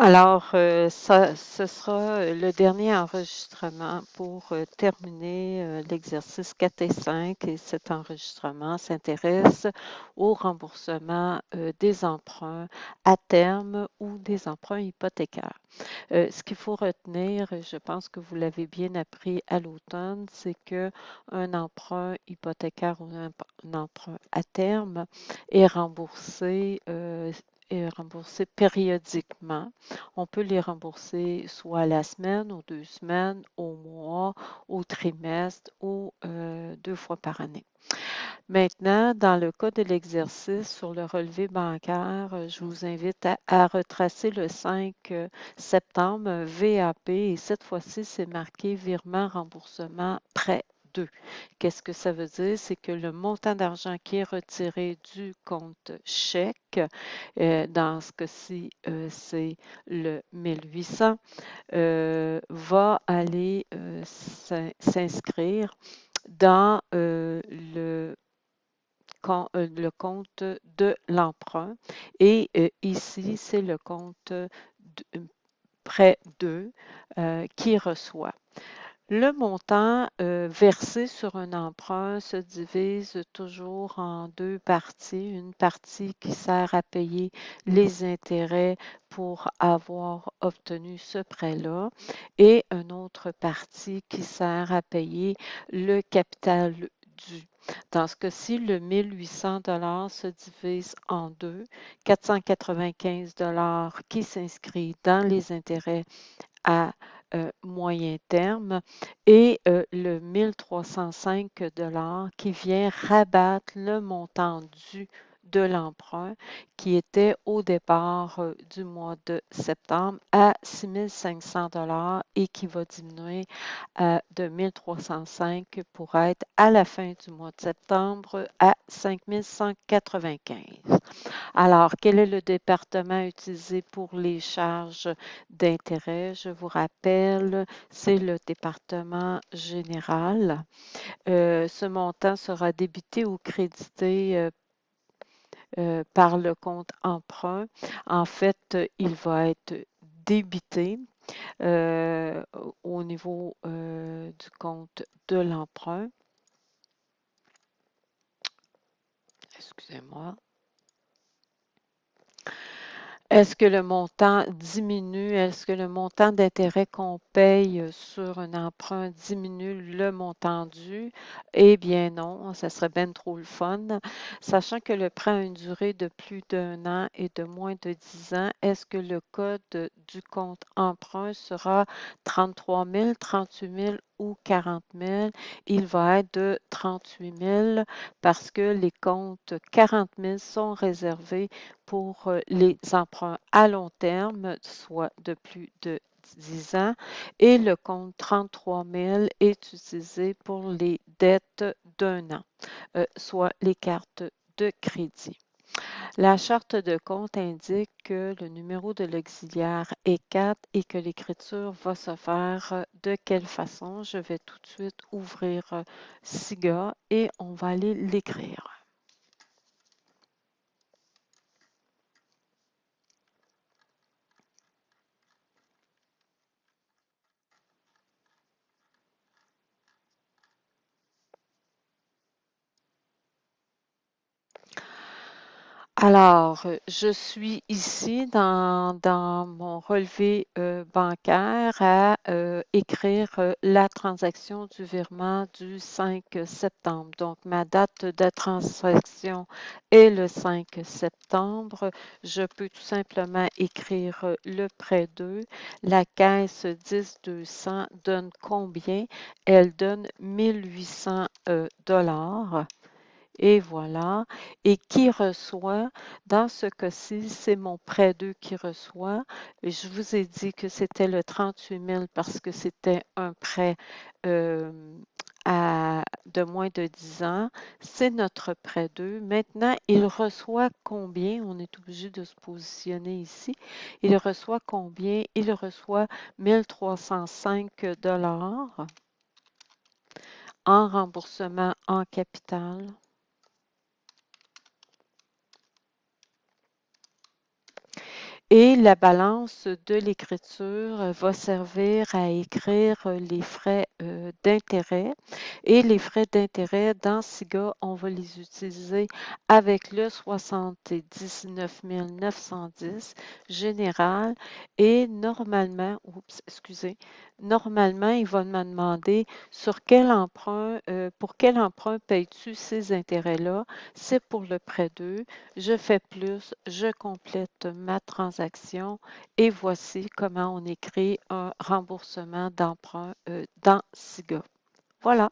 Alors, ce sera le dernier enregistrement pour terminer l'exercice 4 et 5 et cet enregistrement s'intéresse au remboursement des emprunts à terme ou des emprunts hypothécaires. Ce qu'il faut retenir, et je pense que vous l'avez bien appris à l'automne, c'est que un emprunt hypothécaire ou un emprunt à terme est remboursé périodiquement. On peut les rembourser soit à la semaine, aux 2 semaines, au mois, au trimestre ou 2 fois par année. Maintenant, dans le cas de l'exercice sur le relevé bancaire, je vous invite à retracer le 5 septembre VAP et cette fois-ci, c'est marqué virement remboursement prêt 2. Qu'est-ce que ça veut dire? C'est que le montant d'argent qui est retiré du compte chèque, dans ce cas-ci, c'est le 1800, va aller s'inscrire dans le compte de l'emprunt. Et ici, c'est le compte prêt 2 qui reçoit. Le montant versé sur un emprunt se divise toujours en deux parties. Une partie qui sert à payer les intérêts pour avoir obtenu ce prêt-là et une autre partie qui sert à payer le capital dû. Dans ce cas-ci, le 1800 se divise en deux. 495 qui s'inscrit dans les intérêts à moyen terme et le 1305 qui vient rabattre le montant dû de l'emprunt qui était au départ du mois de septembre à 6500 et qui va diminuer de 1305 pour être à la fin du mois de septembre à 5195. Alors, quel est le département utilisé pour les charges d'intérêt? Je vous rappelle, c'est le département général. Ce montant sera débité ou crédité par le compte emprunt. En fait, il va être débité au niveau du compte de l'emprunt. Excusez-moi. Est-ce que le montant diminue? Est-ce que le montant d'intérêt qu'on paye sur un emprunt diminue le montant dû? Eh bien non, ça serait bien trop le fun. Sachant que le prêt a une durée de plus d'1 an et de moins de 10 ans, est-ce que le code du compte emprunt sera 33 000, 38 000 ou 40 000? Il va être de 38 000 parce que les comptes 40 000 sont réservés pour les emprunts à long terme, soit de plus de 10 ans, et le compte 33 000 est utilisé pour les dettes d'1 an, soit les cartes de crédit. La charte de compte indique que le numéro de l'auxiliaire est 4 et que l'écriture va se faire de quelle façon? Je vais tout de suite ouvrir SIGA et on va aller l'écrire. Alors, je suis ici dans mon relevé bancaire à écrire la transaction du virement du 5 septembre. Donc, ma date de transaction est le 5 septembre. Je peux tout simplement écrire le prêt 2. La caisse 10 200 donne combien? Elle donne 1800 dollars. Et voilà. Et qui reçoit? Dans ce cas-ci, c'est mon prêt 2 qui reçoit. Et je vous ai dit que c'était le 38 000 parce que c'était un prêt euh, de moins de 10 ans. C'est notre prêt 2. Maintenant, il reçoit combien? On est obligé de se positionner ici. Il reçoit combien? Il reçoit 1305 en remboursement en capital. Et la balance de l'écriture va servir à écrire les frais d'intérêt. Et les frais d'intérêt, dans SIGA, on va les utiliser avec le 79 910 général. Et normalement, oups, excusez, normalement, il va me demander sur quel emprunt, pour quel emprunt payes-tu ces intérêts-là? C'est pour le prêt 2. Je fais plus, je complète ma transaction et voici comment on écrit un remboursement d'emprunt dans SIGA. Voilà.